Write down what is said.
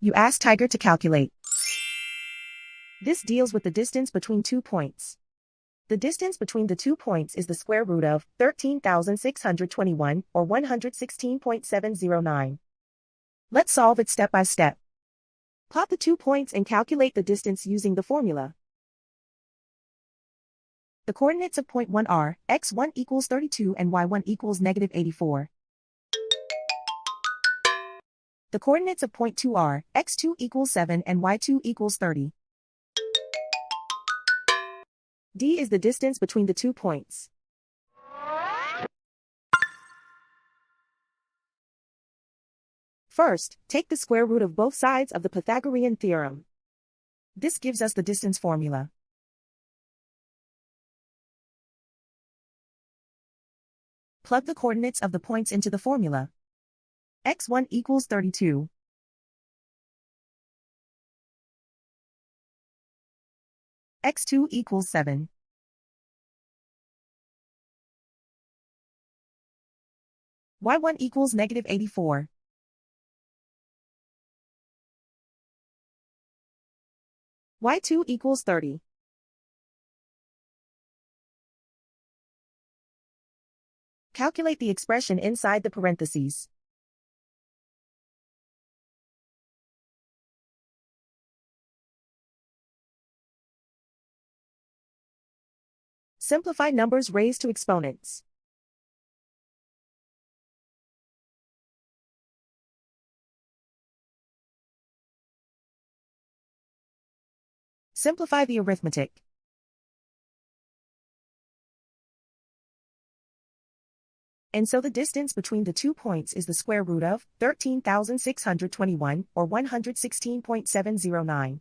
You ask Tiger to calculate. This deals with the distance between 2 points. The distance between the 2 points is the square root of 13,621, or 116.709. Let's solve it step by step. Plot the 2 points and calculate the distance using the formula. The coordinates of point 1 are x1 equals 32 and y1 equals negative 84. The coordinates of point 2 are x2 equals 7 and y2 equals 30. D is the distance between the 2 points. First, take the square root of both sides of the Pythagorean theorem. This gives us the distance formula. Plug the coordinates of the points into the formula. x1 equals 32. x2 equals 7. y1 equals negative 84. y2 equals 30. Calculate the expression inside the parentheses. Simplify numbers raised to exponents. Simplify the arithmetic. And so the distance between the 2 points is the square root of 13,621, or 116.709.